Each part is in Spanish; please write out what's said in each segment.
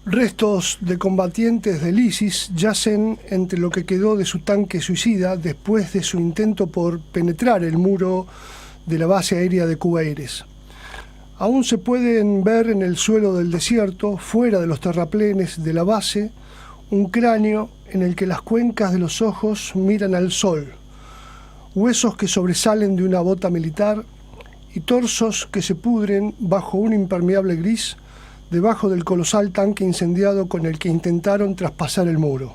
Restos de combatientes del ISIS yacen entre lo que quedó de su tanque suicida después de su intento por penetrar el muro de la base aérea de Cubaires. Aún se pueden ver en el suelo del desierto, fuera de los terraplenes de la base, un cráneo en el que las cuencas de los ojos miran al sol, huesos que sobresalen de una bota militar y torsos que se pudren bajo un impermeable gris debajo del colosal tanque incendiado con el que intentaron traspasar el muro.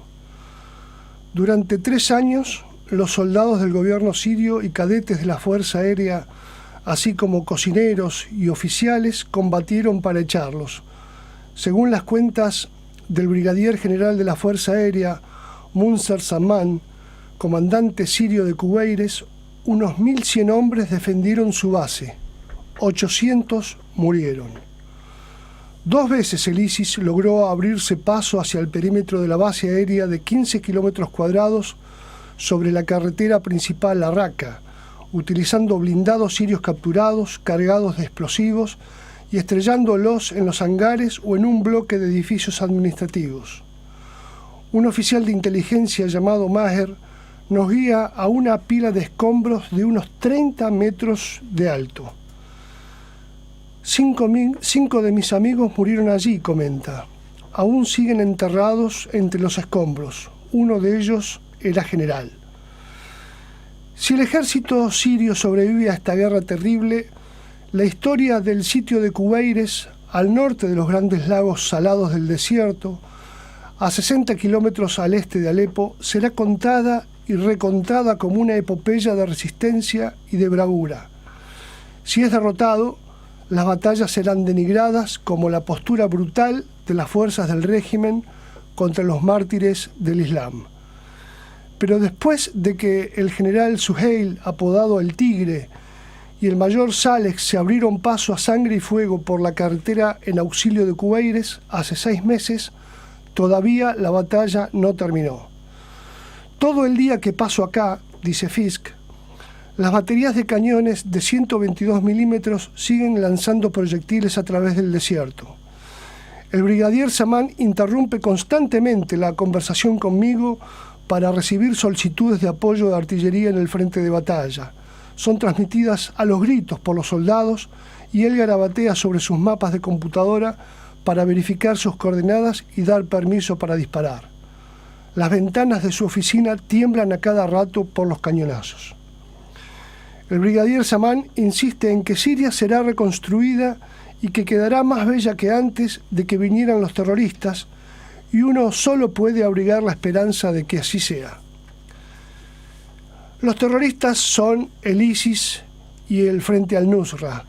Durante 3 años, los soldados del gobierno sirio y cadetes de la Fuerza Aérea, así como cocineros y oficiales, combatieron para echarlos. Según las cuentas del brigadier general de la Fuerza Aérea, Munzer Zaman, comandante sirio de Cubaires, unos 1.100 hombres defendieron su base. 800 murieron. 2 veces el ISIS logró abrirse paso hacia el perímetro de la base aérea de 15 kilómetros cuadrados sobre la carretera principal a Raqqa, utilizando blindados sirios capturados, cargados de explosivos y estrellándolos en los hangares o en un bloque de edificios administrativos. Un oficial de inteligencia llamado Maher nos guía a una pila de escombros de unos 30 metros de alto. 5 de mis amigos murieron allí, comenta. Aún siguen enterrados entre los escombros. Uno de ellos era general. Si el ejército sirio sobrevive a esta guerra terrible, la historia del sitio de Cubaires, al norte de los grandes lagos salados del desierto, a 60 kilómetros al este de Alepo, será contada y recontada como una epopeya de resistencia y de bravura. Si es derrotado, las batallas serán denigradas como la postura brutal de las fuerzas del régimen contra los mártires del Islam. Pero después de que el general Suheil, apodado el Tigre, y el mayor Saleh se abrieron paso a sangre y fuego por la carretera en auxilio de Cubaires hace 6 meses, todavía la batalla no terminó. Todo el día que paso acá, dice Fisk, las baterías de cañones de 122 milímetros siguen lanzando proyectiles a través del desierto. El brigadier Zaman interrumpe constantemente la conversación conmigo para recibir solicitudes de apoyo de artillería en el frente de batalla. Son transmitidas a los gritos por los soldados y él garabatea sobre sus mapas de computadora para verificar sus coordenadas y dar permiso para disparar. Las ventanas de su oficina tiemblan a cada rato por los cañonazos. El brigadier Zaman insiste en que Siria será reconstruida y que quedará más bella que antes de que vinieran los terroristas, y uno solo puede abrigar la esperanza de que así sea. Los terroristas son el ISIS y el Frente al-Nusra.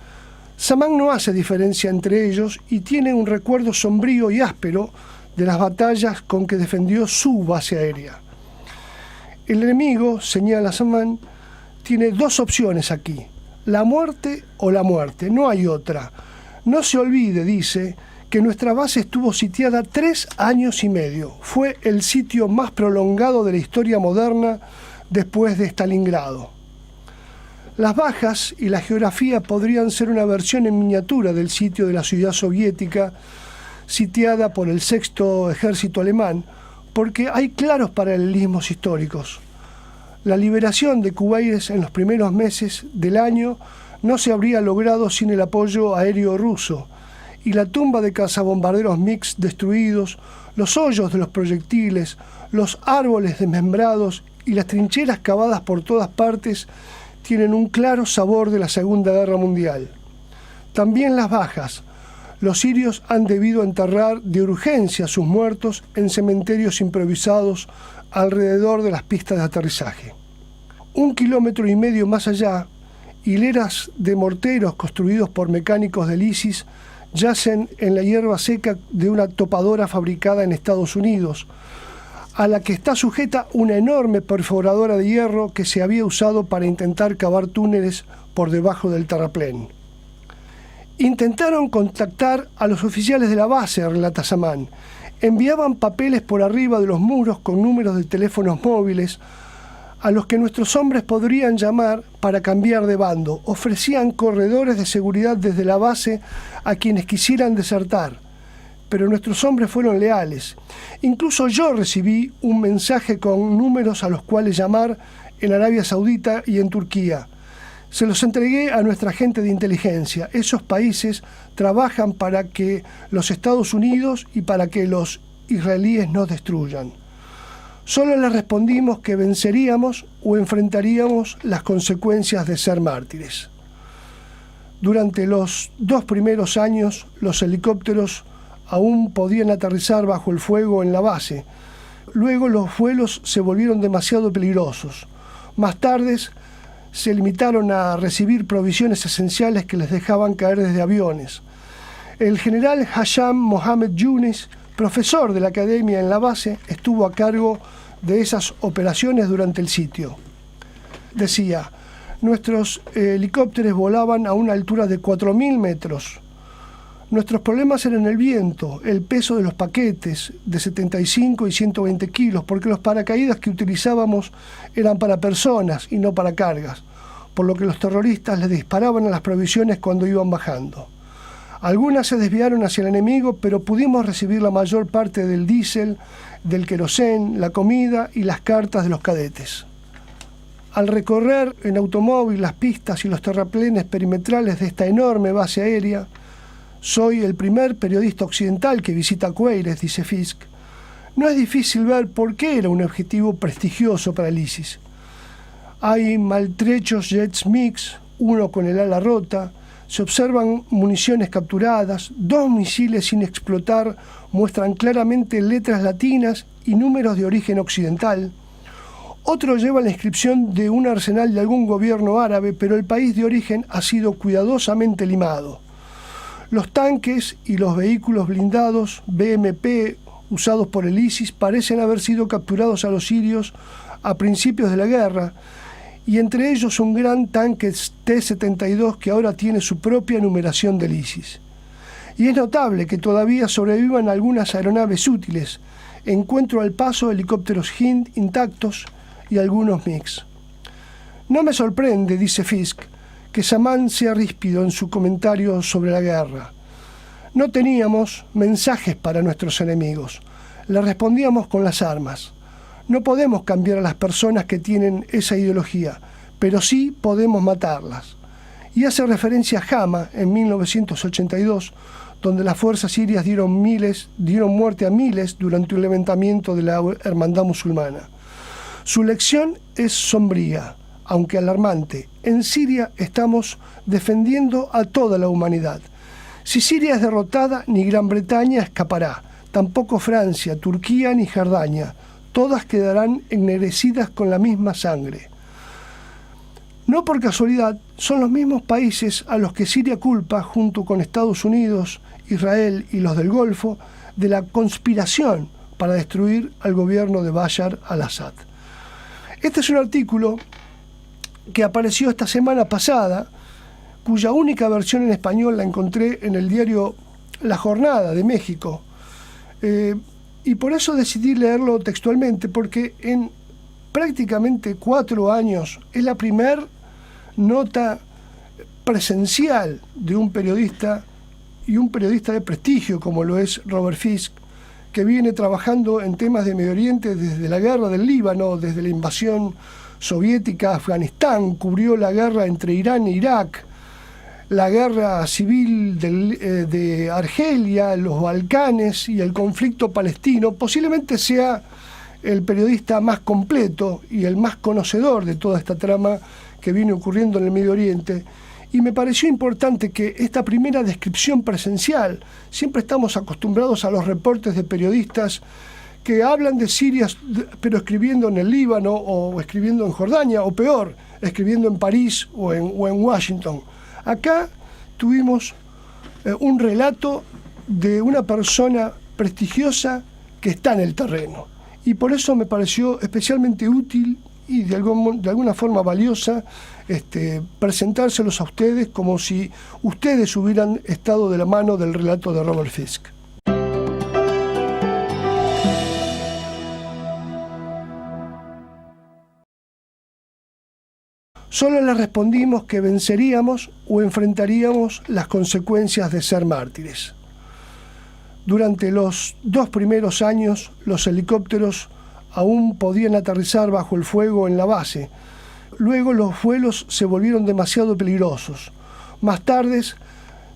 Zaman no hace diferencia entre ellos y tiene un recuerdo sombrío y áspero de las batallas con que defendió su base aérea. El enemigo, señala Zaman, tiene 2 opciones aquí: la muerte o la muerte, no hay otra. No se olvide, dice, que nuestra base estuvo sitiada 3 años y medio. Fue el sitio más prolongado de la historia moderna después de Stalingrado. Las bajas y la geografía podrían ser una versión en miniatura del sitio de la ciudad soviética sitiada por el 6º ejército alemán, porque hay claros paralelismos históricos. La liberación de Cubaires en los primeros meses del año no se habría logrado sin el apoyo aéreo ruso, y la tumba de cazabombarderos MiG destruidos, los hoyos de los proyectiles, los árboles desmembrados y las trincheras cavadas por todas partes tienen un claro sabor de la Segunda Guerra Mundial. También las bajas. Los sirios han debido enterrar de urgencia a sus muertos en cementerios improvisados alrededor de las pistas de aterrizaje. 1,5 kilómetros más allá, hileras de morteros construidos por mecánicos del ISIS yacen en la hierba seca de una topadora fabricada en Estados Unidos, a la que está sujeta una enorme perforadora de hierro que se había usado para intentar cavar túneles por debajo del terraplén. Intentaron contactar a los oficiales de la base, relata Zaman. Enviaban papeles por arriba de los muros con números de teléfonos móviles a los que nuestros hombres podrían llamar para cambiar de bando. Ofrecían corredores de seguridad desde la base a quienes quisieran desertar. pero nuestros hombres fueron leales. Incluso yo recibí un mensaje con números a los cuales llamar en Arabia Saudita y en Turquía. Se los entregué a nuestra gente de inteligencia. Esos países trabajan para que los Estados Unidos y para que los israelíes nos destruyan. Solo les respondimos que venceríamos o enfrentaríamos las consecuencias de ser mártires. Durante los 2 primeros años, los helicópteros aún podían aterrizar bajo el fuego en la base. Luego los vuelos se volvieron demasiado peligrosos. Más tarde se limitaron a recibir provisiones esenciales que les dejaban caer desde aviones. El general Hasham Mohammed Yunis, profesor de la academia en la base, estuvo a cargo de esas operaciones durante el sitio. Decía: nuestros helicópteros volaban a una altura de 4.000 metros. Nuestros problemas eran el viento, el peso de los paquetes de 75 y 120 kilos, porque los paracaídas que utilizábamos eran para personas y no para cargas, por lo que los terroristas les disparaban a las provisiones cuando iban bajando. Algunas se desviaron hacia el enemigo, pero pudimos recibir la mayor parte del diésel, del querosén, la comida y las cartas de los cadetes. Al recorrer en automóvil las pistas y los terraplenes perimetrales de esta enorme base aérea, soy el primer periodista occidental que visita Cueires, dice Fisk. No es difícil ver por qué era un objetivo prestigioso para el ISIS. Hay maltrechos jets mix, uno con el ala rota, se observan municiones capturadas, 2 misiles sin explotar muestran claramente letras latinas y números de origen occidental. Otro lleva la inscripción de un arsenal de algún gobierno árabe, pero el país de origen ha sido cuidadosamente limado. Los tanques y los vehículos blindados BMP usados por el ISIS parecen haber sido capturados a los sirios a principios de la guerra, y entre ellos un gran tanque T-72 que ahora tiene su propia numeración del ISIS. Y es notable que todavía sobrevivan algunas aeronaves útiles. Encuentro al paso helicópteros Hind intactos y algunos MiGs. No me sorprende, dice Fisk, que Saman sea ríspido en su comentario sobre la guerra. No teníamos mensajes para nuestros enemigos. Le respondíamos con las armas. No podemos cambiar a las personas que tienen esa ideología, pero sí podemos matarlas. Y hace referencia a Hama en 1982, donde las fuerzas sirias dieron muerte a miles durante un levantamiento de la hermandad musulmana. Su lección es sombría, aunque alarmante. En Siria estamos defendiendo a toda la humanidad. Si Siria es derrotada, ni Gran Bretaña escapará, tampoco Francia, Turquía ni Jordania. Todas quedarán ennegrecidas con la misma sangre. No por casualidad, son los mismos países a los que Siria culpa, junto con Estados Unidos, Israel y los del Golfo, de la conspiración para destruir al gobierno de Bashar al-Assad. Este es un artículo que apareció esta semana pasada, cuya única versión en español la encontré en el diario La Jornada de México. Y por eso decidí leerlo textualmente, porque en prácticamente 4 años es la primera nota presencial de un periodista, y un periodista de prestigio como lo es Robert Fisk, que viene trabajando en temas de Medio Oriente desde la guerra del Líbano, desde la invasión soviética a Afganistán, cubrió la guerra entre Irán e Irak, la guerra civil de Argelia, los Balcanes y el conflicto palestino. Posiblemente sea el periodista más completo y el más conocedor de toda esta trama que viene ocurriendo en el Medio Oriente. Y me pareció importante que esta primera descripción presencial, siempre estamos acostumbrados a los reportes de periodistas que hablan de Siria, pero escribiendo en el Líbano o escribiendo en Jordania, o peor, escribiendo en París o en Washington. Acá tuvimos un relato de una persona prestigiosa que está en el terreno. Y por eso me pareció especialmente útil y de alguna forma valiosa presentárselos a ustedes como si ustedes hubieran estado de la mano del relato de Robert Fisk. Solo le respondimos que venceríamos o enfrentaríamos las consecuencias de ser mártires. Durante los 2 primeros años, los helicópteros aún podían aterrizar bajo el fuego en la base. Luego los vuelos se volvieron demasiado peligrosos. Más tarde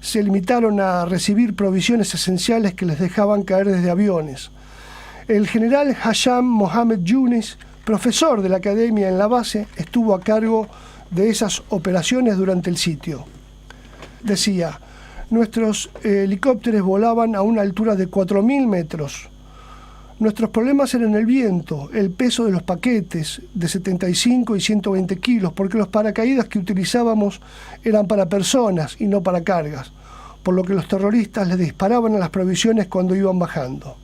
se limitaron a recibir provisiones esenciales que les dejaban caer desde aviones. El general Hasham Mohammed Yunis, profesor de la academia en la base, estuvo a cargo de esas operaciones durante el sitio. Decía: nuestros helicópteros volaban a una altura de 4.000 metros. Nuestros problemas eran el viento, el peso de los paquetes de 75 y 120 kilos, porque los paracaídas que utilizábamos eran para personas y no para cargas, por lo que los terroristas les disparaban a las provisiones cuando iban bajando.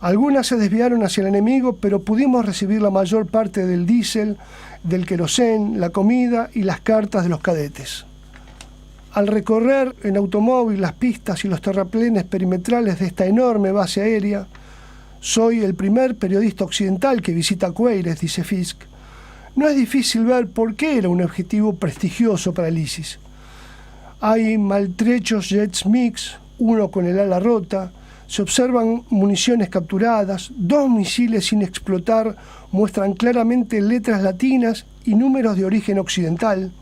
Algunas se desviaron hacia el enemigo, pero pudimos recibir la mayor parte del diésel, del querosén, la comida y las cartas de los cadetes. Al recorrer en automóvil las pistas y los terraplenes perimetrales de esta enorme base aérea, soy el primer periodista occidental que visita Cueires, dice Fisk. No es difícil ver por qué era un objetivo prestigioso para el ISIS. Hay maltrechos jets mix, uno con el ala rota, se observan municiones capturadas, 2 misiles sin explotar muestran claramente letras latinas y números de origen occidental.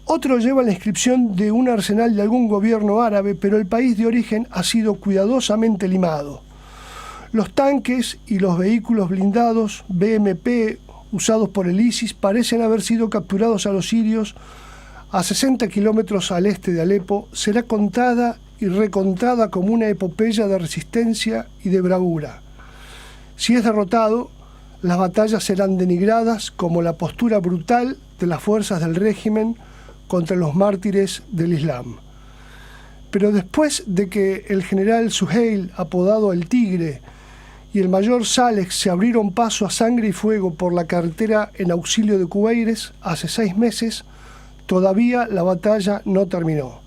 Otro lleva la inscripción de un arsenal de algún gobierno árabe, pero el país de origen ha sido cuidadosamente limado. Los tanques y los vehículos blindados BMP usados por el ISIS parecen haber sido capturados a los sirios a 60 kilómetros al este de Alepo. Será contada y recontada como una epopeya de resistencia y de bravura. Si es derrotado, las batallas serán denigradas como la postura brutal de las fuerzas del régimen contra los mártires del Islam. Pero después de que el general Suheil, apodado el Tigre, y el mayor Saleh se abrieron paso a sangre y fuego por la carretera en auxilio de Cueires hace 6 meses, todavía la batalla no terminó.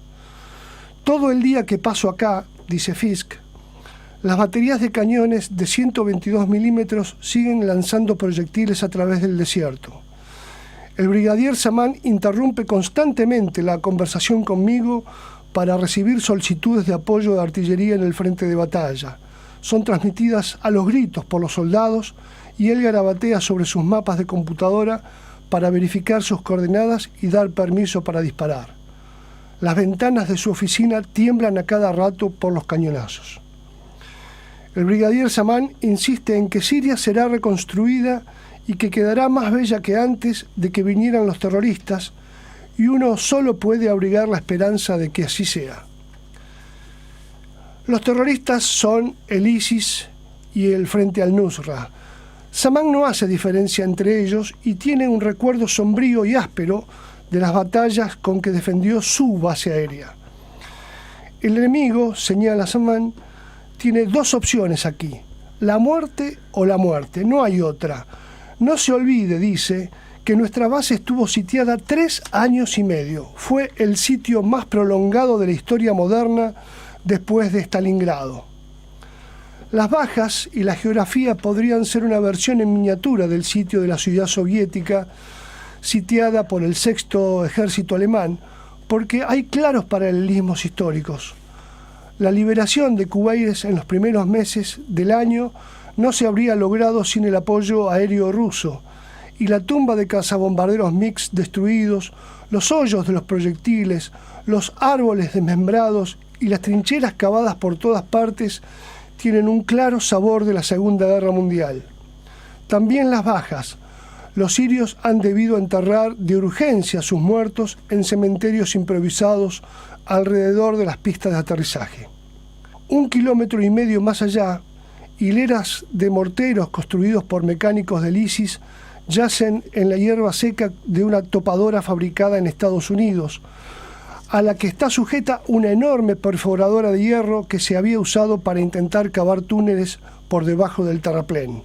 Todo el día que paso acá, dice Fisk, las baterías de cañones de 122 milímetros siguen lanzando proyectiles a través del desierto. El brigadier Saman interrumpe constantemente la conversación conmigo para recibir solicitudes de apoyo de artillería en el frente de batalla. Son transmitidas a los gritos por los soldados y él garabatea sobre sus mapas de computadora para verificar sus coordenadas y dar permiso para disparar. Las ventanas de su oficina tiemblan a cada rato por los cañonazos. El brigadier Saman insiste en que Siria será reconstruida y que quedará más bella que antes de que vinieran los terroristas, y uno solo puede abrigar la esperanza de que así sea. Los terroristas son el ISIS y el Frente al-Nusra. Saman no hace diferencia entre ellos y tiene un recuerdo sombrío y áspero de las batallas con que defendió su base aérea. El enemigo, señala Saman, tiene 2 opciones aquí: la muerte o la muerte, no hay otra. No se olvide, dice, que nuestra base estuvo sitiada 3 años y medio. Fue el sitio más prolongado de la historia moderna después de Stalingrado. Las bajas y la geografía podrían ser una versión en miniatura del sitio de la ciudad soviética sitiada por el 6º ejército alemán, porque hay claros paralelismos históricos. La liberación de Cueires en los primeros meses del año no se habría logrado sin el apoyo aéreo ruso, y la tumba de cazabombarderos MiG destruidos, los hoyos de los proyectiles, los árboles desmembrados y las trincheras cavadas por todas partes tienen un claro sabor de la Segunda Guerra Mundial. También las bajas. Los sirios han debido enterrar de urgencia a sus muertos en cementerios improvisados alrededor de las pistas de aterrizaje. 1,5 kilómetros más allá, hileras de morteros construidos por mecánicos del ISIS yacen en la hierba seca de una topadora fabricada en Estados Unidos, a la que está sujeta una enorme perforadora de hierro que se había usado para intentar cavar túneles por debajo del terraplén.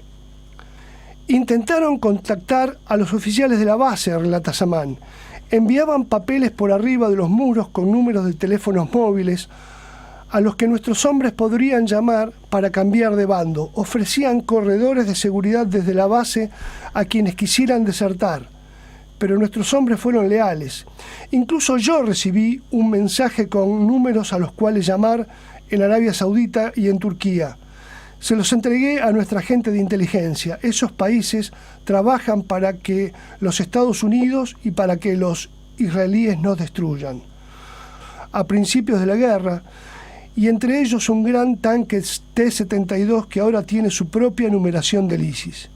Intentaron contactar a los oficiales de la base, relata Saman. Enviaban papeles por arriba de los muros con números de teléfonos móviles a los que nuestros hombres podrían llamar para cambiar de bando. Ofrecían corredores de seguridad desde la base a quienes quisieran desertar, pero nuestros hombres fueron leales. Incluso yo recibí un mensaje con números a los cuales llamar en Arabia Saudita y en Turquía. Se los entregué a nuestra gente de inteligencia. Esos países trabajan para que los Estados Unidos y para que los israelíes nos destruyan. A principios de la guerra, y entre ellos un gran tanque T-72 que ahora tiene su propia numeración del ISIS.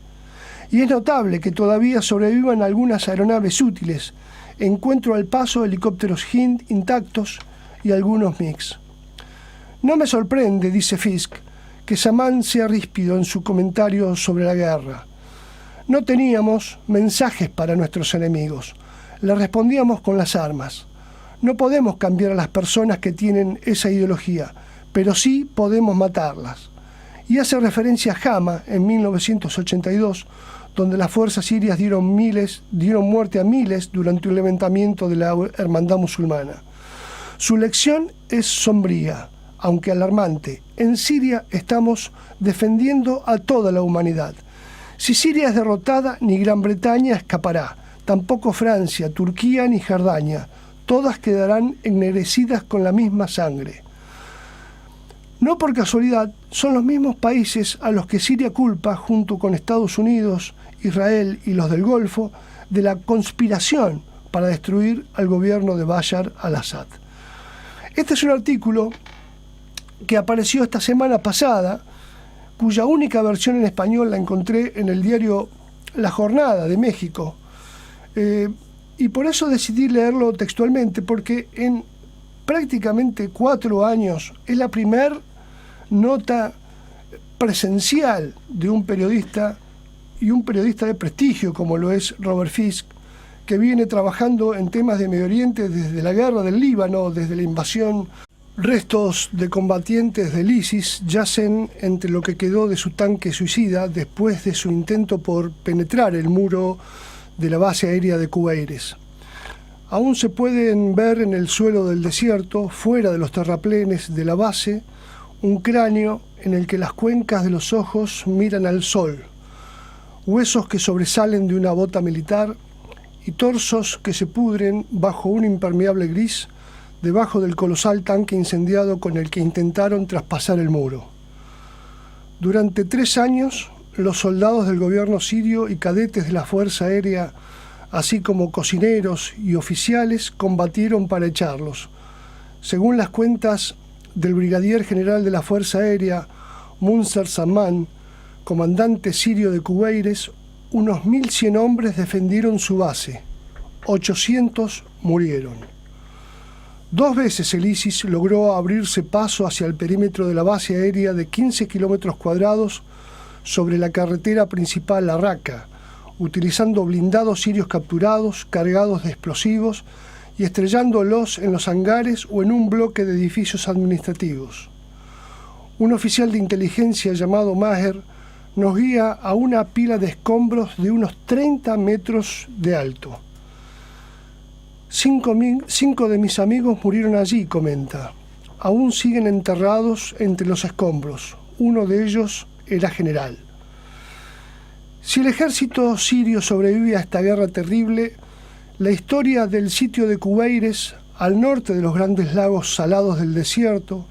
Y es notable que todavía sobrevivan algunas aeronaves útiles. Encuentro al paso helicópteros Hind intactos y algunos MiGs. No me sorprende, dice Fisk, que Saman sea ríspido en su comentario sobre la guerra. No teníamos mensajes para nuestros enemigos. Le respondíamos con las armas. No podemos cambiar a las personas que tienen esa ideología, pero sí podemos matarlas. Y hace referencia a Hama en 1982, donde las fuerzas sirias dieron muerte a miles durante un levantamiento de la hermandad musulmana. Su lección es sombría, aunque alarmante. En Siria estamos defendiendo a toda la humanidad. Si Siria es derrotada, ni Gran Bretaña escapará, tampoco Francia, Turquía ni Jordania. Todas quedarán ennegrecidas con la misma sangre. No por casualidad, son los mismos países a los que Siria culpa, junto con Estados Unidos, Israel y los del Golfo, de la conspiración para destruir al gobierno de Bashar al-Assad. Este es un artículo que apareció esta semana pasada, cuya única versión en español la encontré en el diario La Jornada de México. Y por eso decidí leerlo textualmente, porque en prácticamente 4 años es la primera nota presencial de un periodista, y un periodista de prestigio como lo es Robert Fisk, que viene trabajando en temas de Medio Oriente desde la guerra del Líbano, desde la invasión. Restos de combatientes del ISIS yacen entre lo que quedó de su tanque suicida después de su intento por penetrar el muro de la base aérea de Cubaires. Aún se pueden ver en el suelo del desierto, fuera de los terraplenes de la base, un cráneo en el que las cuencas de los ojos miran al sol, huesos que sobresalen de una bota militar y torsos que se pudren bajo un impermeable gris debajo del colosal tanque incendiado con el que intentaron traspasar el muro. Durante 3 años, los soldados del gobierno sirio y cadetes de la Fuerza Aérea, así como cocineros y oficiales, combatieron para echarlos. Según las cuentas del brigadier general de la Fuerza Aérea, Munzer Saman, comandante sirio de Cubaires, unos 1.100 hombres defendieron su base. 800 murieron. 2 veces el ISIS logró abrirse paso hacia el perímetro de la base aérea de 15 kilómetros cuadrados sobre la carretera principal a Raqqa, utilizando blindados sirios capturados, cargados de explosivos y estrellándolos en los hangares o en un bloque de edificios administrativos. Un oficial de inteligencia llamado Maher nos guía a una pila de escombros de unos 30 metros de alto. 5 de mis amigos murieron allí, comenta. Aún siguen enterrados entre los escombros. Uno de ellos era general. Si el ejército sirio sobrevive a esta guerra terrible, la historia del sitio de Cubaires, al norte de los grandes lagos salados del desierto,